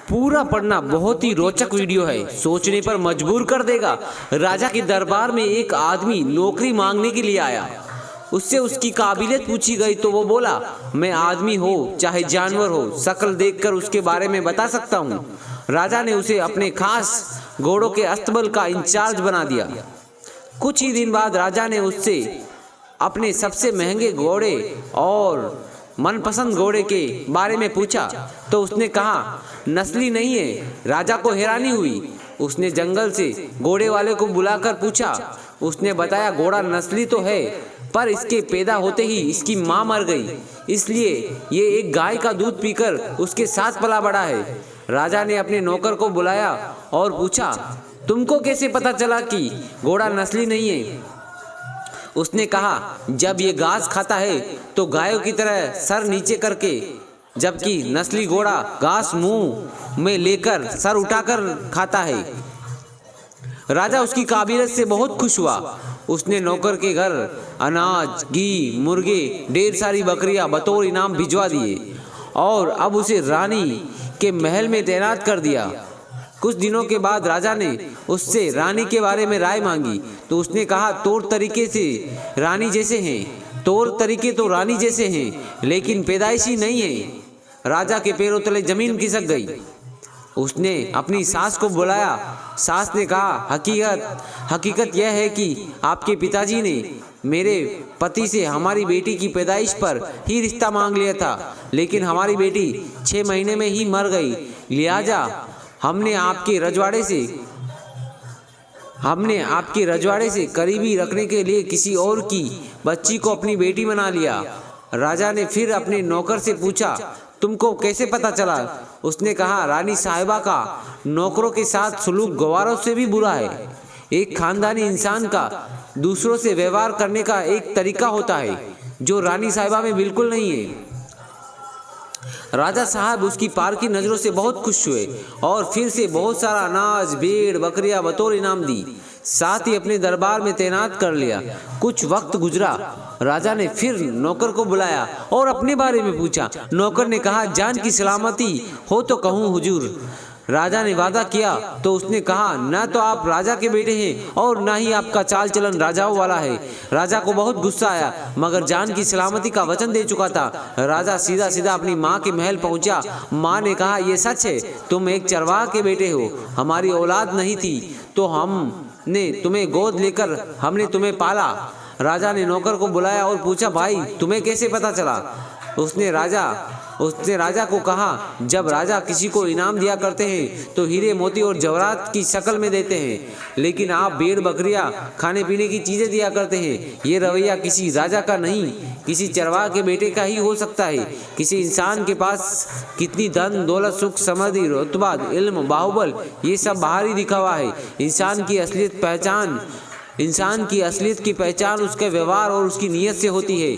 पूरा पढ़ना, बहुत ही रोचक वीडियो है, सोचने पर मजबूर कर देगा। राजा के दरबार में एक आदमी नौकरी मांगने के लिए आया। उससे उसकी काबिलियत पूछी गई तो वो बोला, मैं आदमी हो चाहे जानवर हो, शक्ल देखकर उसके बारे में बता सकता हूँ। राजा ने उसे अपने खास घोड़ों के अस्तबल का इंचार्ज बना दिया। कुछ ही दिन बाद राजा ने उससे अपने सबसे महंगे घोड़े और मनपसंद घोड़े के बारे में पूछा तो उसने कहा, नस्ली नहीं है। राजा को हैरानी हुई। उसने जंगल से घोड़े वाले को बुलाकर पूछा। उसने बताया, घोड़ा नस्ली तो है, पर इसके पैदा होते ही इसकी माँ मर गई, इसलिए ये एक गाय का दूध पीकर उसके साथ पला बड़ा है। राजा ने अपने नौकर को बुलाया और पूछा, तुमको कैसे पता चला कि घोड़ा नस्ली नहीं है? उसने कहा, जब ये घास खाता है तो गायों की तरह सर नीचे करके, जबकि नस्ली घोड़ा घास मुंह में लेकर सर उठाकर खाता है। राजा उसकी काबिलियत से बहुत खुश हुआ। उसने नौकर के घर अनाज, घी, मुर्गे, ढेर सारी बकरियां बतौर इनाम भिजवा दिए और अब उसे रानी के महल में तैनात कर दिया। कुछ दिनों के बाद राजा ने उससे रानी के बारे में राय मांगी तो उसने कहा, तौर तरीके से रानी जैसे हैं, तौर तरीके तो रानी जैसे हैं, लेकिन पैदाइशी नहीं है। राजा के पैरों तले जमीन खिसक गई। उसने अपनी सास को बुलाया। सास ने कहा, हकीकत यह है कि आपके पिताजी ने मेरे पति से हमारी बेटी की पैदाइश पर ही रिश्ता मांग लिया था, लेकिन हमारी बेटी 6 महीने में ही मर गई। लिहाजा हमने आपके रजवाड़े से करीबी रखने के लिए किसी और की बच्ची को अपनी बेटी बना लिया। राजा ने फिर अपने नौकर से पूछा, तुमको कैसे पता चला? उसने कहा, रानी साहिबा का नौकरों के साथ सलूक गवारों से भी बुरा है। एक खानदानी इंसान का दूसरों से व्यवहार करने का एक तरीका होता है जो रानी साहिबा में बिल्कुल नहीं है। राजा साहब उसकी पार की नज़रों से बहुत खुश हुए और फिर से बहुत सारा अनाज, भेड़, बकरियां बतौर इनाम दी, साथ ही अपने दरबार में तैनात कर लिया। कुछ वक्त गुजरा। राजा ने फिर नौकर को बुलाया और अपने बारे में पूछा। नौकर ने कहा, जान की सलामती हो तो कहूँ हुजूर। राजा ने वादा किया तो उसने कहा, ना तो आप राजा के बेटे हैं और ना ही आपका चाल चलन राजाओं वाला है। राजा को बहुत गुस्सा आया, मगर जान की सलामती का वचन दे चुका था। राजा सीधा सीधा अपनी माँ के महल पहुंचा। माँ ने कहा, ये सच है, तुम एक चरवाहा के बेटे हो। हमारी औलाद नहीं थी तो हमने तुम्हें गोद लेकर हमने तुम्हें पाला। राजा ने नौकर को बुलाया और पूछा, भाई तुम्हें कैसे पता चला? उसने राजा को कहा, जब राजा किसी को इनाम दिया करते हैं तो हीरे, मोती और जवाहरात की शक्ल में देते हैं, लेकिन आप भेड़, बकरियां, खाने पीने की चीजें दिया करते हैं। ये रवैया किसी राजा का नहीं, किसी चरवाहा के बेटे का ही हो सकता है। किसी इंसान के पास कितनी धन दौलत, सुख, समृद्धि, रुतबा, इल्म, बाहुबल, ये सब बाहरी दिखावा है। इंसान की असलियत की पहचान उसके व्यवहार और उसकी नीयत से होती है।